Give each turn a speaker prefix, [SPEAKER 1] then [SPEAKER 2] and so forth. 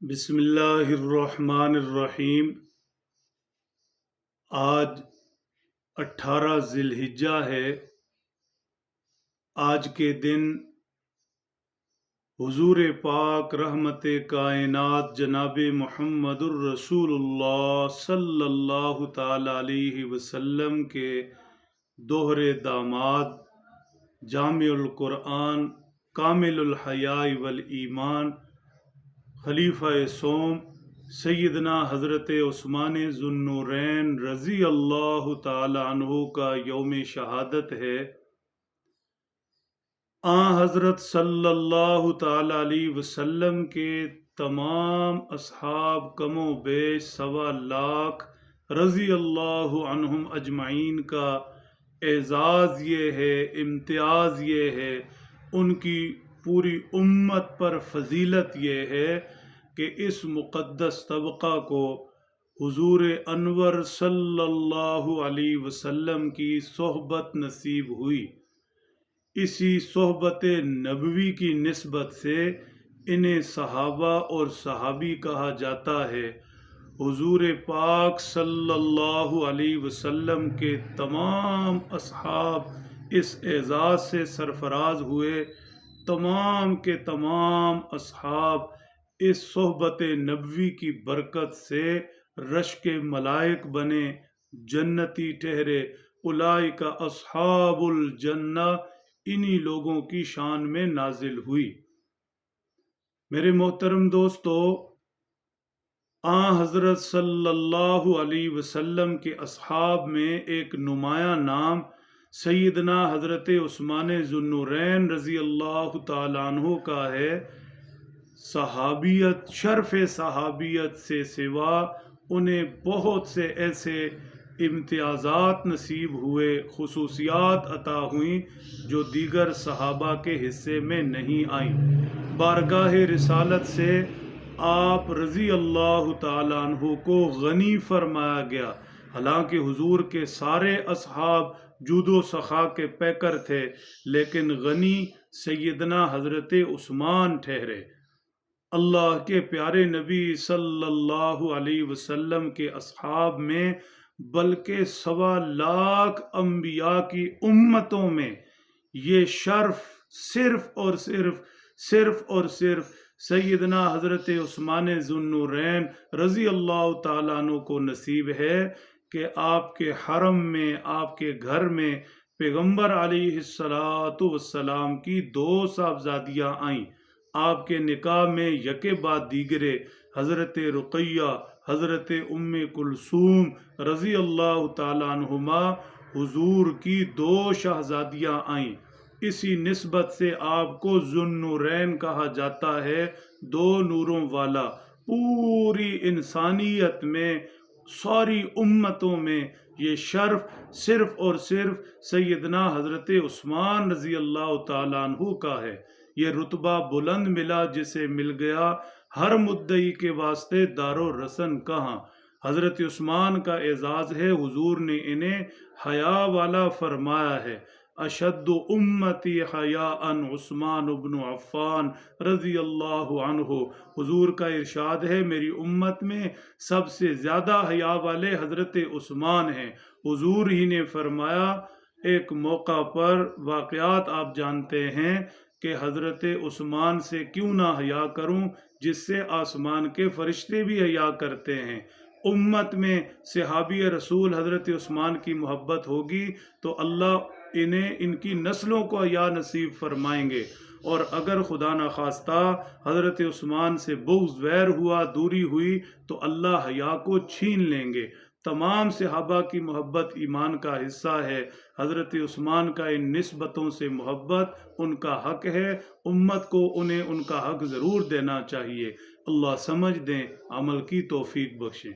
[SPEAKER 1] بسم اللہ الرحمن الرحیم۔ آج 18 ذی الحجہ ہے۔ آج کے دن حضور پاک رحمت کائنات جناب محمد الرسول اللہ صلی اللہ تعالی علیہ وسلم کے دوہرے داماد، جامع القرآن، کامل الحیاء والایمان، خلیفہ سوم سیدنا حضرت عثمان ذو النورین رضی اللہ تعالی عنہ کا یوم شہادت ہے۔ حضرت صلی اللہ تعالی علیہ وسلم کے تمام اصحاب کم و بیش 1.25 لاکھ رضی اللہ عنہم اجمعین کا اعزاز یہ ہے، امتیاز یہ ہے، ان کی پوری امت پر فضیلت یہ ہے کہ اس مقدس طبقہ کو حضور انور صلی اللہ علیہ وسلم کی صحبت نصیب ہوئی۔ اسی صحبت نبوی کی نسبت سے انہیں صحابہ اور صحابی کہا جاتا ہے۔ حضور پاک صلی اللہ علیہ وسلم کے تمام اصحاب اس اعزاز سے سرفراز ہوئے۔ تمام کے تمام اصحاب اس صحبت نبوی کی برکت سے رشک ملائک بنے، جنتی ٹھہرے۔ اولئک اصحاب الجنہ انہی لوگوں کی شان میں نازل ہوئی۔ میرے محترم دوستو، حضرت صلی اللہ علیہ وسلم کے اصحاب میں ایک نمایاں نام سیدنا حضرت عثمان ذو النورین رضی اللہ تعالی عنہ کا ہے۔ صحابیت، شرف صحابیت سے سوا انہیں بہت سے ایسے امتیازات نصیب ہوئے، خصوصیات عطا ہوئیں جو دیگر صحابہ کے حصے میں نہیں آئیں۔ بارگاہ رسالت سے آپ رضی اللہ تعالیٰ عنہ کو غنی فرمایا گیا۔ حالانکہ حضور کے سارے اصحاب جود و سخا کے پیکر تھے، لیکن غنی سیدنا حضرت عثمان ٹھہرے۔ اللہ کے پیارے نبی صلی اللہ علیہ وسلم کے اصحاب میں بلکہ 1.25 لاکھ انبیاء کی امتوں میں یہ شرف صرف اور صرف سیدنا حضرت عثمان ذو النورین رضی اللہ تعالیٰ عنہ کو نصیب ہے کہ آپ کے حرم میں، آپ کے گھر میں پیغمبر علیہ السلام کی 2 صاحبزادیاں آئیں۔ آپ کے نکاح میں یکے بعد دیگرے حضرت رقیہ، حضرت ام کلثوم رضی اللہ تعالیٰ عنہما حضور کی 2 شہزادیاں آئیں۔ اسی نسبت سے آپ کو ذو النورین کہا جاتا ہے، 2 نوروں والا۔ پوری انسانیت میں، ساری امتوں میں یہ شرف صرف اور صرف سیدنا حضرت عثمان رضی اللہ تعالیٰ عنہ کا ہے۔ یہ رتبہ بلند ملا جسے مل گیا، ہر مدعی کے واسطے دار و رسن کہاں۔ حضرت عثمان کا اعزاز ہے، حضور نے انہیں حیا والا فرمایا ہے۔ اشد امتی حیاء عثمان بن عفان رضی اللہ عنہ۔ حضور کا ارشاد ہے، میری امت میں سب سے زیادہ حیا والے حضرت عثمان ہیں۔ حضور ہی نے فرمایا، ایک موقع پر واقعات آپ جانتے ہیں کہ حضرت عثمان سے کیوں نہ حیا کروں جس سے آسمان کے فرشتے بھی حیا کرتے ہیں۔ امت میں صحابی رسول حضرت عثمان کی محبت ہوگی تو اللہ انہیں ان کی نسلوں کو حیا نصیب فرمائیں گے، اور اگر خدا نخواستہ حضرت عثمان سے بغض، ویر ہوا، دوری ہوئی تو اللہ حیا کو چھین لیں گے۔ تمام صحابہ کی محبت ایمان کا حصہ ہے۔ حضرت عثمان کا ان نسبتوں سے محبت ان کا حق ہے، امت کو انہیں ان کا حق ضرور دینا چاہیے۔ اللہ سمجھ دیں، عمل کی توفیق بخشیں۔